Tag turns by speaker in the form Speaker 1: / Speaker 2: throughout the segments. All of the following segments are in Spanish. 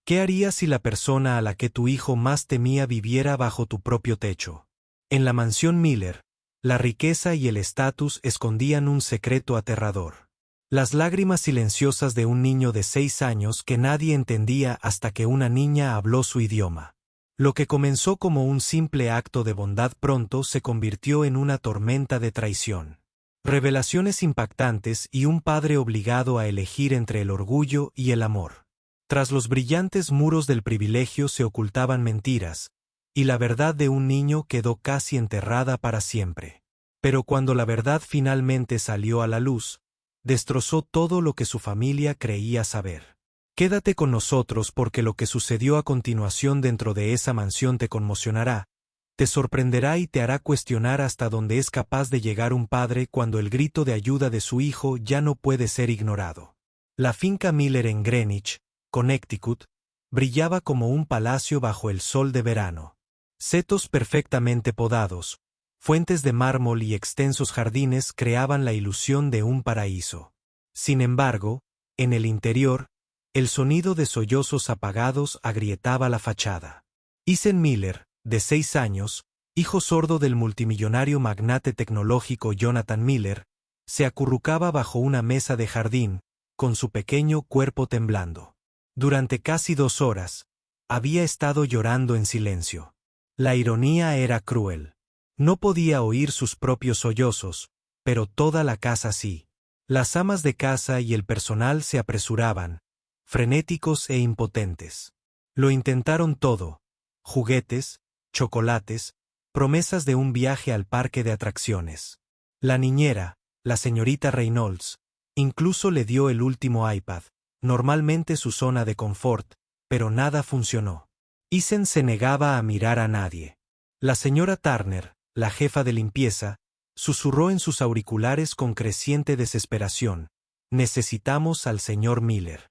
Speaker 1: ¿Qué harías si la persona a la que tu hijo más temía viviera bajo tu propio techo? En la mansión Miller, la riqueza y el estatus escondían un secreto aterrador. Las lágrimas silenciosas de un niño de 6 años que nadie entendía hasta que una niña habló su idioma. Lo que comenzó como un simple acto de bondad pronto se convirtió en una tormenta de traición. Revelaciones impactantes y un padre obligado a elegir entre el orgullo y el amor. Tras los brillantes muros del privilegio se ocultaban mentiras, y la verdad de un niño quedó casi enterrada para siempre. Pero cuando la verdad finalmente salió a la luz, destrozó todo lo que su familia creía saber. Quédate con nosotros porque lo que sucedió a continuación dentro de esa mansión te conmocionará, te sorprenderá y te hará cuestionar hasta dónde es capaz de llegar un padre cuando el grito de ayuda de su hijo ya no puede ser ignorado. La finca Miller en Greenwich, Connecticut, brillaba como un palacio bajo el sol de verano. Setos perfectamente podados, fuentes de mármol y extensos jardines creaban la ilusión de un paraíso. Sin embargo, en el interior, el sonido de sollozos apagados agrietaba la fachada. Ethan Miller, de 6 años, hijo sordo del multimillonario magnate tecnológico Jonathan Miller, se acurrucaba bajo una mesa de jardín, con su pequeño cuerpo temblando. Durante casi 2 horas, había estado llorando en silencio. La ironía era cruel. No podía oír sus propios sollozos, pero toda la casa sí. Las amas de casa y el personal se apresuraban, frenéticos e impotentes. Lo intentaron todo: juguetes, chocolates, promesas de un viaje al parque de atracciones. La niñera, la señorita Reynolds, incluso le dio el último iPad, normalmente su zona de confort, pero nada funcionó. Ethan se negaba a mirar a nadie. La señora Turner, la jefa de limpieza, susurró en sus auriculares con creciente desesperación: «Necesitamos al señor Miller.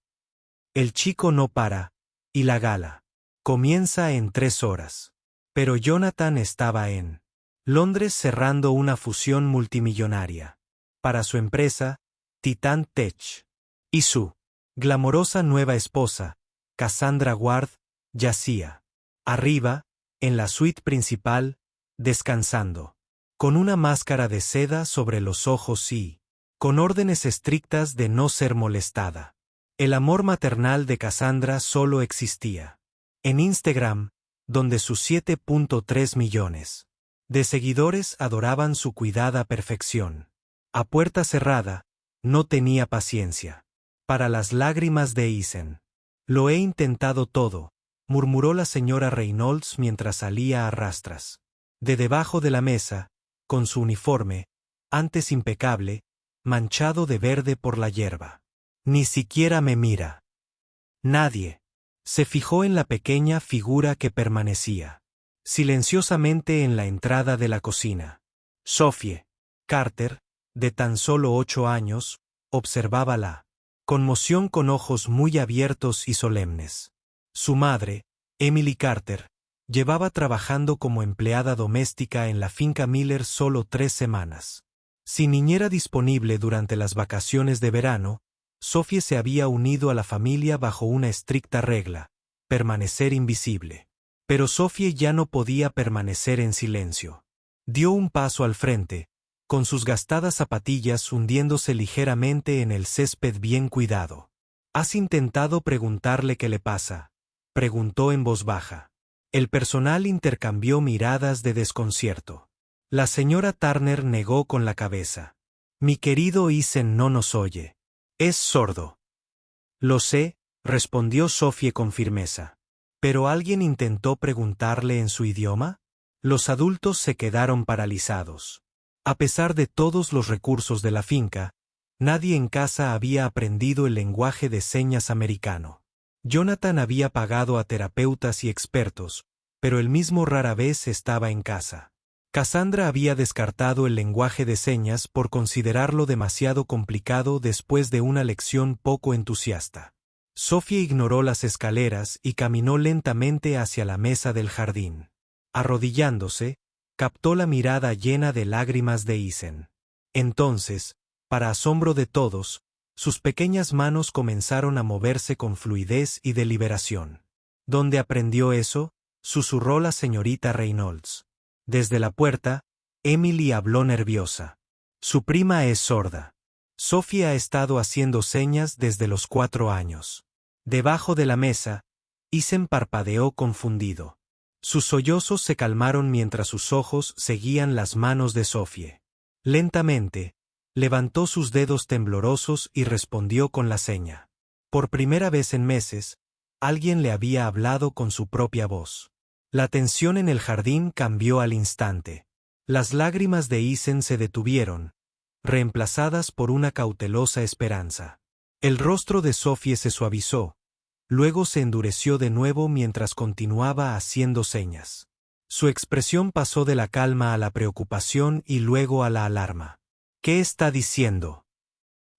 Speaker 1: El chico no para, y la gala comienza en 3 horas». Pero Jonathan estaba en Londres cerrando una fusión multimillonaria para su empresa, Titan Tech. Y su glamorosa nueva esposa, Cassandra Ward, yacía arriba, en la suite principal, descansando, con una máscara de seda sobre los ojos y con órdenes estrictas de no ser molestada. El amor maternal de Cassandra solo existía en Instagram, donde sus 7.3 millones de seguidores adoraban su cuidada perfección. A puerta cerrada, no tenía paciencia para las lágrimas de Ethan. «Lo he intentado todo», murmuró la señora Reynolds mientras salía a rastras. De debajo de la mesa, con su uniforme, antes impecable, manchado de verde por la hierba. «Ni siquiera me mira». Nadie. Se fijó en la pequeña figura que permanecía silenciosamente en la entrada de la cocina. Sophie Carter, de tan solo 8 años, observaba la conmoción con ojos muy abiertos y solemnes. Su madre, Emily Carter, llevaba trabajando como empleada doméstica en la finca Miller solo 3 semanas. Sin niñera disponible durante las vacaciones de verano, Sophie se había unido a la familia bajo una estricta regla: permanecer invisible. Pero Sophie ya no podía permanecer en silencio. Dio un paso al frente, con sus gastadas zapatillas hundiéndose ligeramente en el césped bien cuidado. «¿Has intentado preguntarle qué le pasa?», preguntó en voz baja. El personal intercambió miradas de desconcierto. La señora Turner negó con la cabeza. «Mi querido Ethan no nos oye. Es sordo». «Lo sé», respondió Sophie con firmeza. ¿Pero alguien intentó preguntarle en su idioma? Los adultos se quedaron paralizados. A pesar de todos los recursos de la finca, nadie en casa había aprendido el lenguaje de señas americano. Jonathan había pagado a terapeutas y expertos, pero él mismo rara vez estaba en casa. Cassandra había descartado el lenguaje de señas por considerarlo demasiado complicado después de una lección poco entusiasta. Sophie ignoró las escaleras y caminó lentamente hacia la mesa del jardín. Arrodillándose, captó la mirada llena de lágrimas de Ethan. Entonces, para asombro de todos, sus pequeñas manos comenzaron a moverse con fluidez y deliberación. ¿Dónde aprendió eso?, susurró la señorita Reynolds. Desde la puerta, Emily habló nerviosa. Su prima es sorda. Sophie ha estado haciendo señas desde los 4 años. Debajo de la mesa, Isen parpadeó confundido. Sus sollozos se calmaron mientras sus ojos seguían las manos de Sophie. Lentamente, levantó sus dedos temblorosos y respondió con la seña. Por primera vez en meses, alguien le había hablado con su propia voz. La tensión en el jardín cambió al instante. Las lágrimas de Isen se detuvieron, reemplazadas por una cautelosa esperanza. El rostro de Sophie se suavizó, luego se endureció de nuevo mientras continuaba haciendo señas. Su expresión pasó de la calma a la preocupación y luego a la alarma. ¿Qué está diciendo?,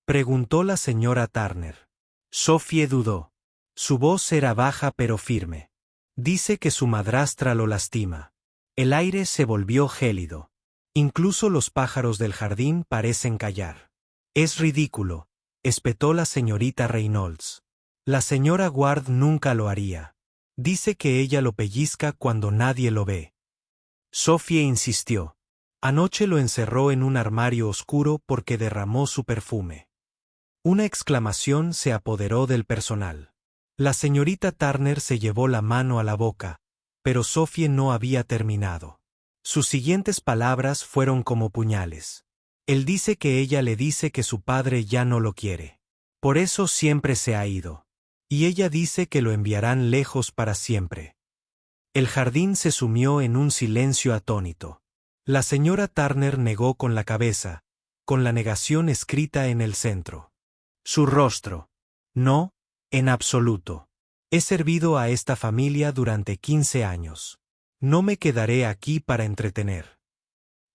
Speaker 1: preguntó la señora Turner. Sophie dudó. Su voz era baja pero firme. Dice que su madrastra lo lastima. El aire se volvió gélido. Incluso los pájaros del jardín parecen callar. Es ridículo, espetó la señorita Reynolds. La señora Ward nunca lo haría. Dice que ella lo pellizca cuando nadie lo ve. Sophie insistió. Anoche lo encerró en un armario oscuro porque derramó su perfume. Una exclamación se apoderó del personal. La señorita Turner se llevó la mano a la boca, pero Sophie no había terminado. Sus siguientes palabras fueron como puñales. Él dice que ella le dice que su padre ya no lo quiere. Por eso siempre se ha ido. Y ella dice que lo enviarán lejos para siempre. El jardín se sumió en un silencio atónito. La señora Turner negó con la cabeza, con la negación escrita en el centro. Su rostro. No, en absoluto. He servido a esta familia durante 15 años. No me quedaré aquí para entretener.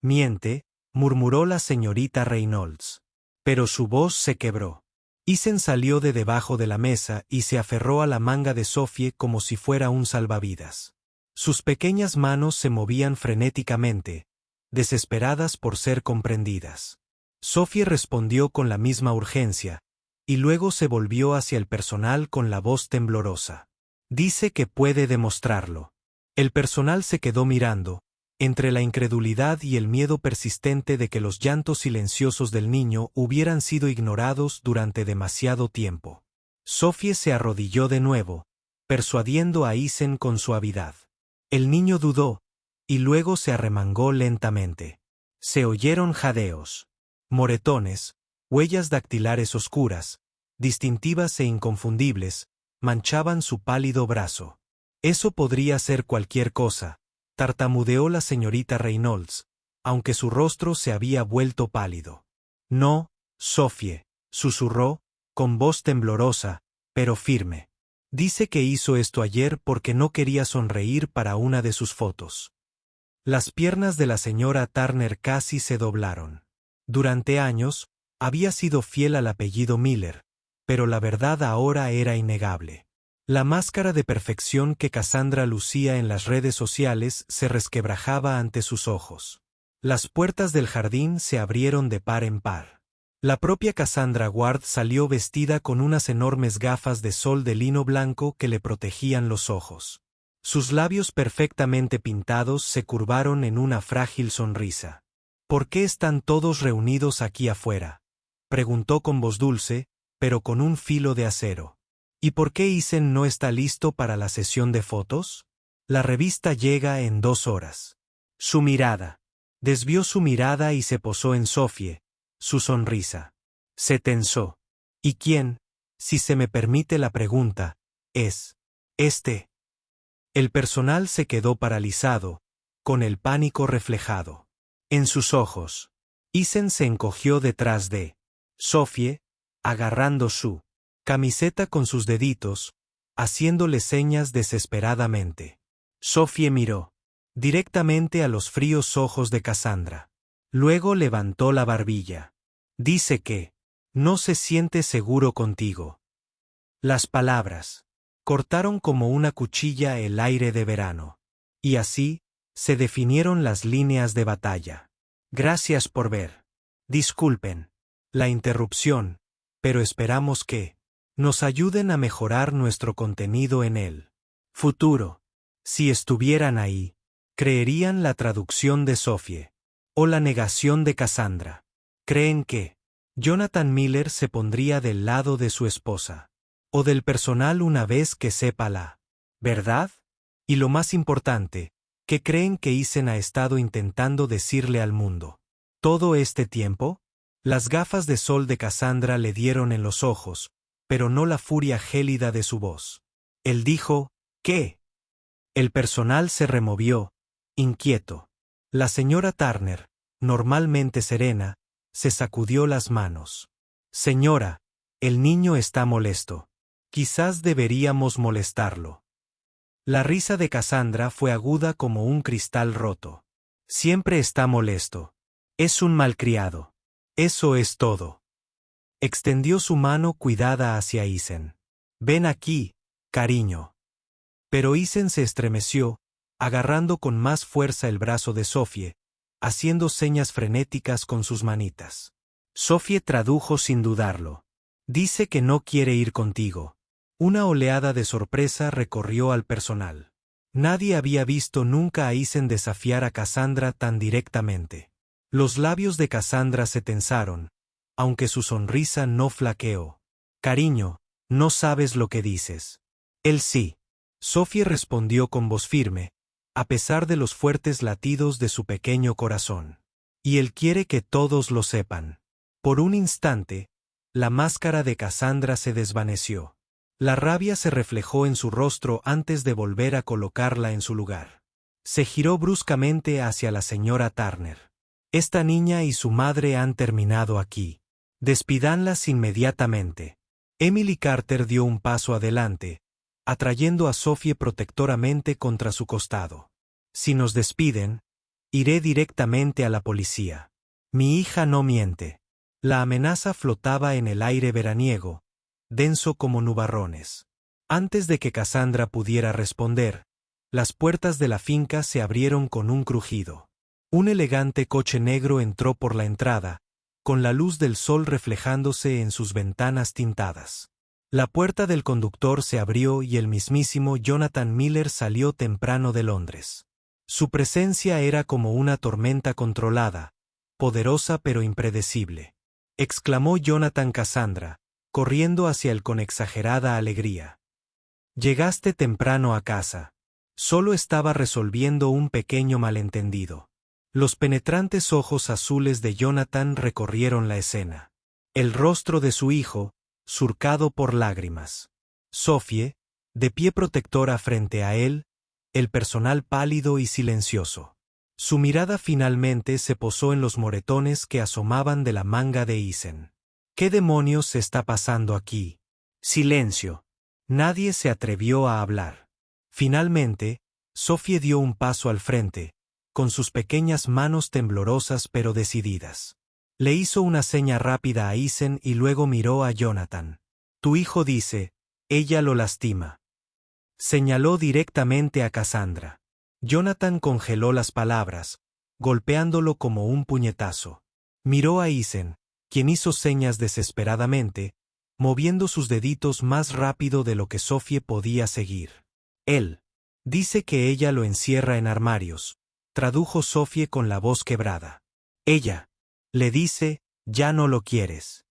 Speaker 1: Miente, murmuró la señorita Reynolds. Pero su voz se quebró. Isen salió de debajo de la mesa y se aferró a la manga de Sophie como si fuera un salvavidas. Sus pequeñas manos se movían frenéticamente, desesperadas por ser comprendidas. Sophie respondió con la misma urgencia, y luego se volvió hacia el personal con la voz temblorosa. Dice que puede demostrarlo. El personal se quedó mirando, entre la incredulidad y el miedo persistente de que los llantos silenciosos del niño hubieran sido ignorados durante demasiado tiempo. Sophie se arrodilló de nuevo, persuadiendo a Isen con suavidad. El niño dudó, y luego se arremangó lentamente. Se oyeron jadeos, moretones, huellas dactilares oscuras, distintivas e inconfundibles, manchaban su pálido brazo. Eso podría ser cualquier cosa, tartamudeó la señorita Reynolds, aunque su rostro se había vuelto pálido. No, Sophie, susurró, con voz temblorosa, pero firme. Dice que hizo esto ayer porque no quería sonreír para una de sus fotos. Las piernas de la señora Turner casi se doblaron. Durante años, había sido fiel al apellido Miller, pero la verdad ahora era innegable. La máscara de perfección que Cassandra lucía en las redes sociales se resquebrajaba ante sus ojos. Las puertas del jardín se abrieron de par en par. La propia Cassandra Ward salió vestida con unas enormes gafas de sol de lino blanco que le protegían los ojos. Sus labios perfectamente pintados se curvaron en una frágil sonrisa. ¿Por qué están todos reunidos aquí afuera?, preguntó con voz dulce, pero con un filo de acero. ¿Y por qué Isen no está listo para la sesión de fotos? La revista llega en 2 horas. Su mirada. Desvió su mirada y se posó en Sophie. Su sonrisa. Se tensó. ¿Y quién, si se me permite la pregunta, es este? El personal se quedó paralizado, con el pánico reflejado en sus ojos. Isen se encogió detrás de Sophie, agarrando su camiseta con sus deditos, haciéndole señas desesperadamente. Sophie miró directamente a los fríos ojos de Cassandra. Luego levantó la barbilla. Dice que no se siente seguro contigo. Las palabras cortaron como una cuchilla el aire de verano. Y así se definieron las líneas de batalla. Gracias por ver. Disculpen la interrupción, pero esperamos que nos ayuden a mejorar nuestro contenido en él. Futuro. Si estuvieran ahí, creerían la traducción de Sophie. O la negación de Cassandra. Creen que Jonathan Miller se pondría del lado de su esposa. O del personal una vez que sepa la verdad. Y lo más importante, que creen que Eisen ha estado intentando decirle al mundo. Todo este tiempo, las gafas de sol de Cassandra le dieron en los ojos, pero no la furia gélida de su voz. Él dijo, ¿qué? El personal se removió, inquieto. La señora Turner, normalmente serena, se sacudió las manos. Señora, el niño está molesto. Quizás deberíamos molestarlo. La risa de Cassandra fue aguda como un cristal roto. Siempre está molesto. Es un malcriado. Eso es todo. Extendió su mano cuidada hacia Eisen. Ven aquí, cariño. Pero Eisen se estremeció, agarrando con más fuerza el brazo de Sophie, haciendo señas frenéticas con sus manitas. Sophie tradujo sin dudarlo. Dice que no quiere ir contigo. Una oleada de sorpresa recorrió al personal. Nadie había visto nunca a Eisen desafiar a Cassandra tan directamente. Los labios de Cassandra se tensaron, aunque su sonrisa no flaqueó. Cariño, no sabes lo que dices. Él sí. Sophie respondió con voz firme, a pesar de los fuertes latidos de su pequeño corazón. Y él quiere que todos lo sepan. Por un instante, la máscara de Cassandra se desvaneció. La rabia se reflejó en su rostro antes de volver a colocarla en su lugar. Se giró bruscamente hacia la señora Turner. Esta niña y su madre han terminado aquí. Despídanlas inmediatamente. Emily Carter dio un paso adelante, atrayendo a Sophie protectoramente contra su costado. Si nos despiden, iré directamente a la policía. Mi hija no miente. La amenaza flotaba en el aire veraniego, denso como nubarrones. Antes de que Cassandra pudiera responder, las puertas de la finca se abrieron con un crujido. Un elegante coche negro entró por la entrada, con la luz del sol reflejándose en sus ventanas tintadas. La puerta del conductor se abrió y el mismísimo Jonathan Miller salió temprano de Londres. Su presencia era como una tormenta controlada, poderosa pero impredecible. Exclamó Jonathan Cassandra, corriendo hacia él con exagerada alegría. Llegaste temprano a casa. Solo estaba resolviendo un pequeño malentendido. Los penetrantes ojos azules de Jonathan recorrieron la escena. El rostro de su hijo, surcado por lágrimas. Sophie, de pie protectora frente a él, el personal pálido y silencioso. Su mirada finalmente se posó en los moretones que asomaban de la manga de Eisen. ¿Qué demonios se está pasando aquí? Silencio. Nadie se atrevió a hablar. Finalmente, Sophie dio un paso al frente, con sus pequeñas manos temblorosas pero decididas. Le hizo una seña rápida a Eisen y luego miró a Jonathan. Tu hijo dice, ella lo lastima. Señaló directamente a Cassandra. Jonathan congeló las palabras, golpeándolo como un puñetazo. Miró a Eisen, quien hizo señas desesperadamente, moviendo sus deditos más rápido de lo que Sophie podía seguir. Él dice que ella lo encierra en armarios, tradujo Sophie con la voz quebrada. Ella le dice, ya no lo quieres.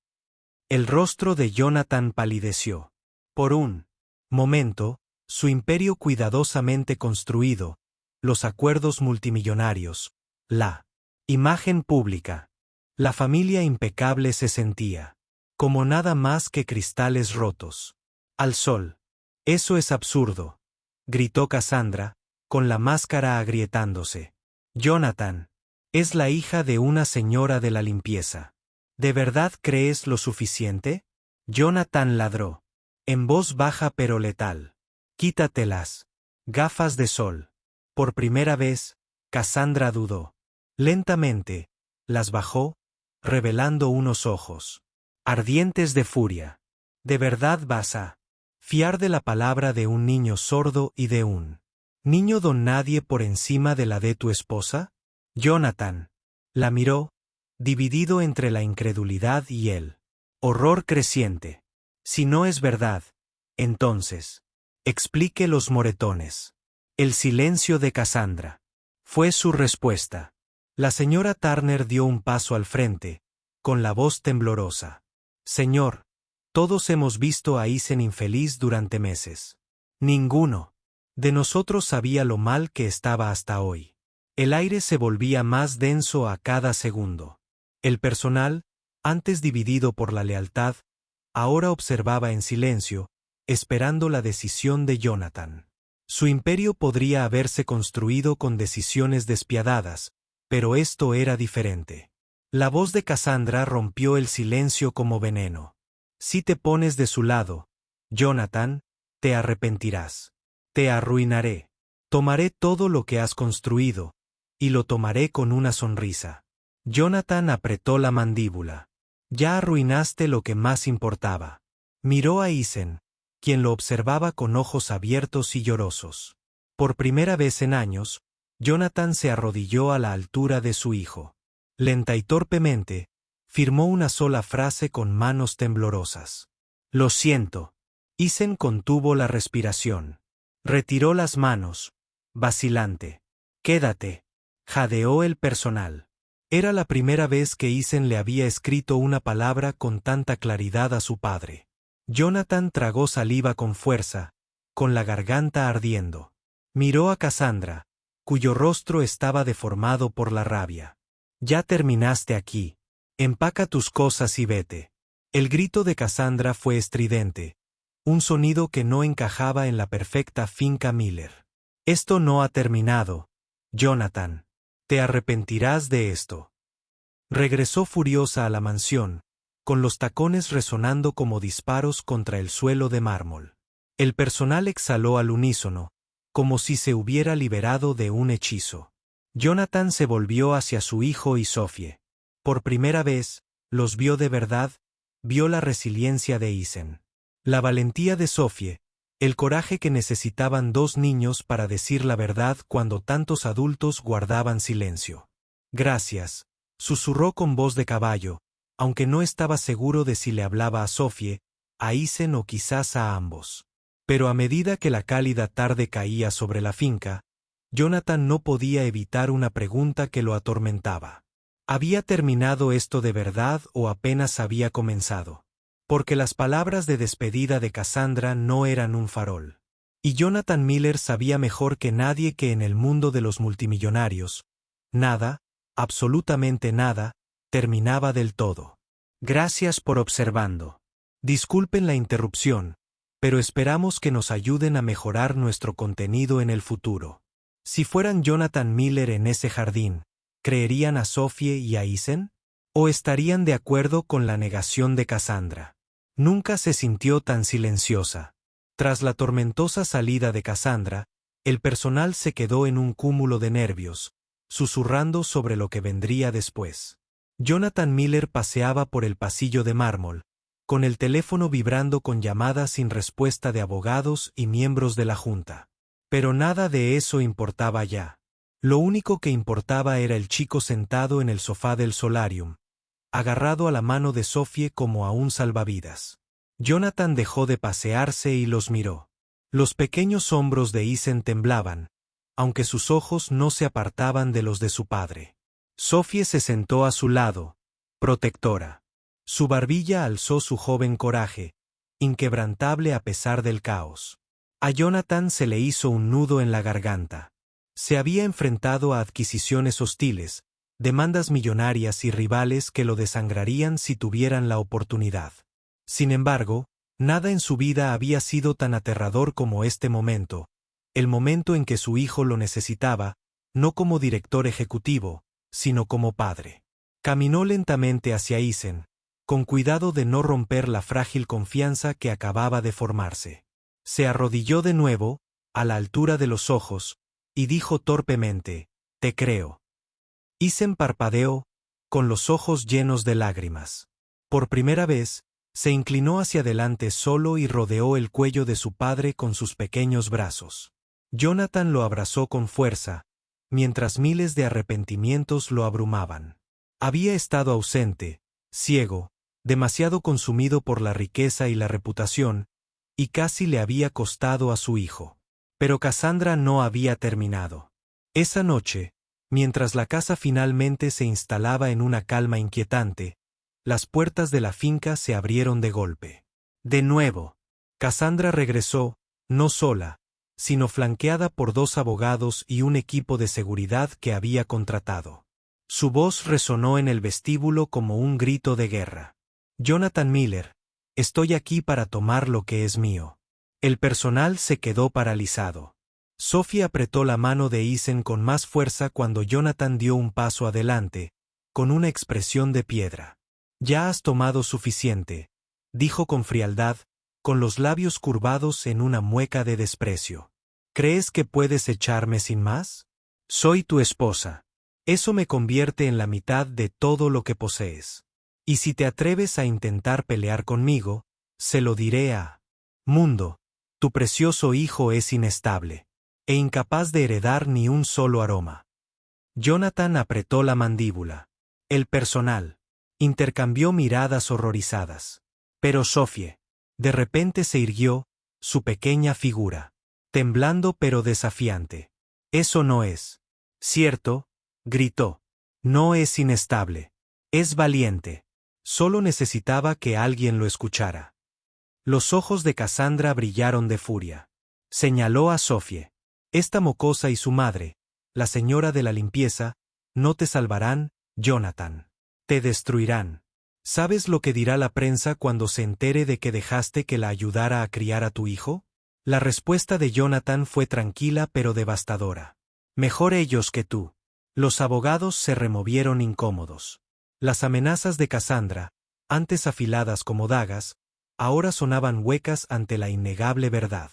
Speaker 1: El rostro de Jonathan palideció. Por un momento, su imperio cuidadosamente construido, los acuerdos multimillonarios, la imagen pública, la familia impecable se sentía como nada más que cristales rotos. Al sol. Eso es absurdo, gritó Cassandra, con la máscara agrietándose. Jonathan, es la hija de una señora de la limpieza. ¿De verdad crees lo suficiente? Jonathan ladró, en voz baja pero letal. Quítatelas. Gafas de sol. Por primera vez, Cassandra dudó. Lentamente, las bajó, revelando unos ojos ardientes de furia. ¿De verdad vas a fiar de la palabra de un niño sordo y de un niño don nadie por encima de la de tu esposa? Jonathan la miró, dividido entre la incredulidad y el horror creciente. Si no es verdad, entonces, Explique los moretones. El silencio de Cassandra. Fue su respuesta. La señora Turner dio un paso al frente, con la voz temblorosa. Señor, todos hemos visto a Isen infeliz durante meses. Ninguno de nosotros sabía lo mal que estaba hasta hoy. El aire se volvía más denso a cada segundo. El personal, antes dividido por la lealtad, ahora observaba en silencio, esperando la decisión de Jonathan. Su imperio podría haberse construido con decisiones despiadadas, pero esto era diferente. La voz de Cassandra rompió el silencio como veneno. Si te pones de su lado, Jonathan, te arrepentirás. Te arruinaré. Tomaré todo lo que has construido, y lo tomaré con una sonrisa. Jonathan apretó la mandíbula. Ya arruinaste lo que más importaba. Miró a Isen, quien lo observaba con ojos abiertos y llorosos. Por primera vez en años, Jonathan se arrodilló a la altura de su hijo. Lenta y torpemente, firmó una sola frase con manos temblorosas. Lo siento. Isen contuvo la respiración. Retiró las manos, vacilante. Quédate, jadeó el personal. Era la primera vez que Isen le había escrito una palabra con tanta claridad a su padre. Jonathan tragó saliva con fuerza, con la garganta ardiendo. Miró a Cassandra, cuyo rostro estaba deformado por la rabia. Ya terminaste aquí. Empaca tus cosas y vete. El grito de Cassandra fue estridente, un sonido que no encajaba en la perfecta finca Miller. Esto no ha terminado, Jonathan. Te arrepentirás de esto. Regresó furiosa a la mansión, con los tacones resonando como disparos contra el suelo de mármol. El personal exhaló al unísono, como si se hubiera liberado de un hechizo. Jonathan se volvió hacia su hijo y Sophie. Por primera vez, los vio de verdad, vio la resiliencia de Isen. La valentía de Sophie, el coraje que necesitaban dos niños para decir la verdad cuando tantos adultos guardaban silencio. Gracias, susurró con voz de caballo, aunque no estaba seguro de si le hablaba a Sophie, a Isen o quizás a ambos. Pero a medida que la cálida tarde caía sobre la finca, Jonathan no podía evitar una pregunta que lo atormentaba. ¿Había terminado esto de verdad o apenas había comenzado? Porque las palabras de despedida de Cassandra no eran un farol. Y Jonathan Miller sabía mejor que nadie que en el mundo de los multimillonarios, nada, absolutamente nada, terminaba del todo. Gracias por observando. Disculpen la interrupción, pero esperamos que nos ayuden a mejorar nuestro contenido en el futuro. Si fueran Jonathan Miller en ese jardín, ¿creerían a Sophie y a Isen? ¿O estarían de acuerdo con la negación de Cassandra? Nunca se sintió tan silenciosa. Tras la tormentosa salida de Cassandra, el personal se quedó en un cúmulo de nervios, susurrando sobre lo que vendría después. Jonathan Miller paseaba por el pasillo de mármol, con el teléfono vibrando con llamadas sin respuesta de abogados y miembros de la Junta. Pero nada de eso importaba ya. Lo único que importaba era el chico sentado en el sofá del solarium, agarrado a la mano de Sophie como a un salvavidas. Jonathan dejó de pasearse y los miró. Los pequeños hombros de Isen temblaban, aunque sus ojos no se apartaban de los de su padre. Sophie se sentó a su lado, protectora. Su barbilla alzó su joven coraje, inquebrantable a pesar del caos. A Jonathan se le hizo un nudo en la garganta. Se había enfrentado a adquisiciones hostiles, demandas millonarias y rivales que lo desangrarían si tuvieran la oportunidad. Sin embargo, nada en su vida había sido tan aterrador como este momento, el momento en que su hijo lo necesitaba, no como director ejecutivo, sino como padre. Caminó lentamente hacia Isen, con cuidado de no romper la frágil confianza que acababa de formarse. Se arrodilló de nuevo, a la altura de los ojos, y dijo torpemente, «Te creo». Isen parpadeó, con los ojos llenos de lágrimas. Por primera vez, se inclinó hacia adelante solo y rodeó el cuello de su padre con sus pequeños brazos. Jonathan lo abrazó con fuerza, mientras miles de arrepentimientos lo abrumaban. Había estado ausente, ciego, demasiado consumido por la riqueza y la reputación, y casi le había costado a su hijo. Pero Cassandra no había terminado. Esa noche, mientras la casa finalmente se instalaba en una calma inquietante, las puertas de la finca se abrieron de golpe. De nuevo, Cassandra regresó, no sola, sino flanqueada por 2 abogados y un equipo de seguridad que había contratado. Su voz resonó en el vestíbulo como un grito de guerra. Jonathan Miller, estoy aquí para tomar lo que es mío. El personal se quedó paralizado. Sophie apretó la mano de Eisen con más fuerza cuando Jonathan dio un paso adelante, con una expresión de piedra. Ya has tomado suficiente, dijo con frialdad, con los labios curvados en una mueca de desprecio. ¿Crees que puedes echarme sin más? Soy tu esposa. Eso me convierte en la mitad de todo lo que posees. Y si te atreves a intentar pelear conmigo, se lo diré a Mundo, tu precioso hijo es inestable, e incapaz de heredar ni un solo aroma. Jonathan apretó la mandíbula. El personal intercambió miradas horrorizadas. Pero Sophie, de repente se irguió, su pequeña figura, temblando pero desafiante. Eso no es cierto, gritó. No es inestable. Es valiente. Solo necesitaba que alguien lo escuchara. Los ojos de Cassandra brillaron de furia. Señaló a Sophie. Esta mocosa y su madre, la señora de la limpieza, no te salvarán, Jonathan. Te destruirán. ¿Sabes lo que dirá la prensa cuando se entere de que dejaste que la ayudara a criar a tu hijo? La respuesta de Jonathan fue tranquila pero devastadora. Mejor ellos que tú. Los abogados se removieron incómodos. Las amenazas de Cassandra, antes afiladas como dagas, ahora sonaban huecas ante la innegable verdad.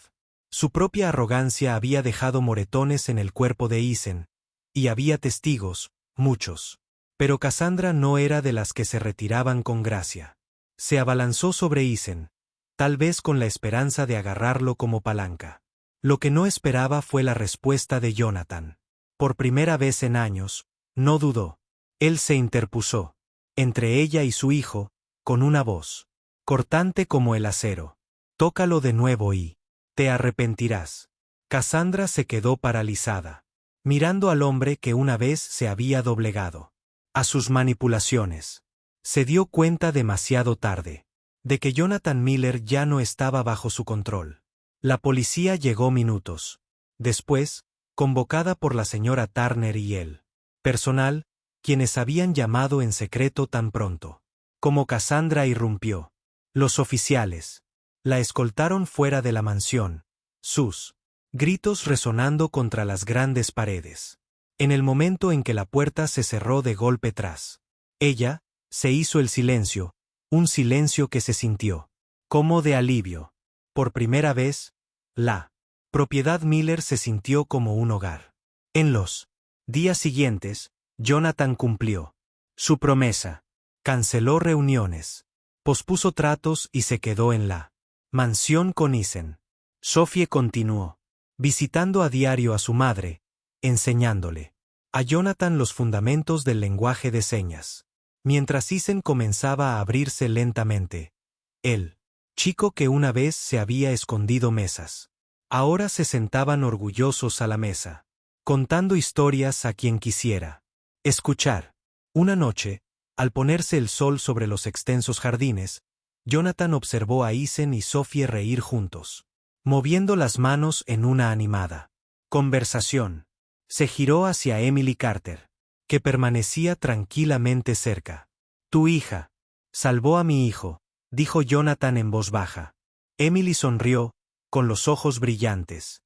Speaker 1: Su propia arrogancia había dejado moretones en el cuerpo de Eisen, y había testigos, muchos. Pero Cassandra no era de las que se retiraban con gracia. Se abalanzó sobre Eisen, tal vez con la esperanza de agarrarlo como palanca. Lo que no esperaba fue la respuesta de Jonathan. Por primera vez en años, no dudó. Él se interpuso entre ella y su hijo, con una voz cortante como el acero. Tócalo de nuevo y te arrepentirás. Cassandra se quedó paralizada, mirando al hombre que una vez se había doblegado a sus manipulaciones. Se dio cuenta demasiado tarde de que Jonathan Miller ya no estaba bajo su control. La policía llegó minutos después, convocada por la señora Turner y el personal, quienes habían llamado en secreto tan pronto como Cassandra irrumpió. Los oficiales la escoltaron fuera de la mansión, sus gritos resonando contra las grandes paredes. En el momento en que la puerta se cerró de golpe tras ella, se hizo el silencio, un silencio que se sintió como de alivio. Por primera vez, la propiedad Miller se sintió como un hogar. En los días siguientes, Jonathan cumplió su promesa. Canceló reuniones, pospuso tratos y se quedó en la mansión con Eisen. Sophie continuó visitando a diario a su madre, enseñándole a Jonathan los fundamentos del lenguaje de señas. Mientras Eisen comenzaba a abrirse lentamente, el chico que una vez se había escondido mesas, ahora se sentaban orgullosos a la mesa, contando historias a quien quisiera escuchar. Una noche, al ponerse el sol sobre los extensos jardines, Jonathan observó a Eisen y Sophie reír juntos, moviendo las manos en una animada conversación. Se giró hacia Emily Carter, que permanecía tranquilamente cerca. Tu hija salvó a mi hijo, dijo Jonathan en voz baja. Emily sonrió, con los ojos brillantes.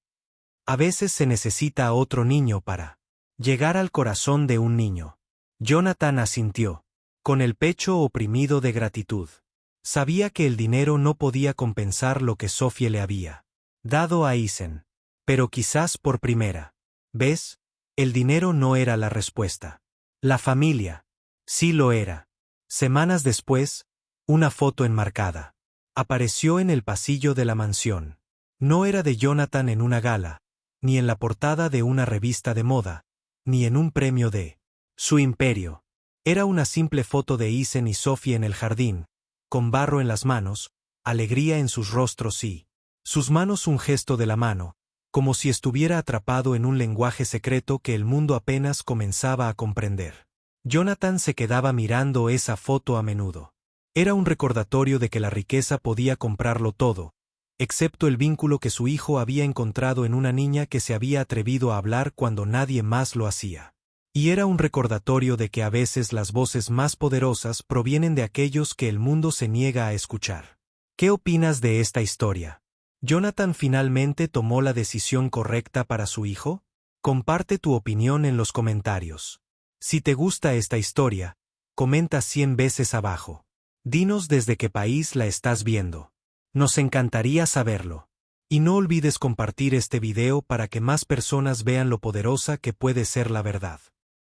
Speaker 1: A veces se necesita otro niño para llegar al corazón de un niño. Jonathan asintió, con el pecho oprimido de gratitud. Sabía que el dinero no podía compensar lo que Sophie le había dado a Eisen. Pero quizás por primera vez, el dinero no era la respuesta. La familia sí lo era. Semanas después, una foto enmarcada apareció en el pasillo de la mansión. No era de Jonathan en una gala, ni en la portada de una revista de moda, ni en un premio de su imperio. Era una simple foto de Eisen y Sophie en el jardín, con barro en las manos, alegría en sus rostros y Sus manos un gesto de la mano, como si estuviera atrapado en un lenguaje secreto que el mundo apenas comenzaba a comprender. Jonathan se quedaba mirando esa foto a menudo. Era un recordatorio de que la riqueza podía comprarlo todo, excepto el vínculo que su hijo había encontrado en una niña que se había atrevido a hablar cuando nadie más lo hacía. Y era un recordatorio de que a veces las voces más poderosas provienen de aquellos que el mundo se niega a escuchar. ¿Qué opinas de esta historia? ¿Jonathan finalmente tomó la decisión correcta para su hijo? Comparte tu opinión en los comentarios. Si te gusta esta historia, comenta 100 veces abajo. Dinos desde qué país la estás viendo. Nos encantaría saberlo. Y no olvides compartir este video para que más personas vean lo poderosa que puede ser la verdad.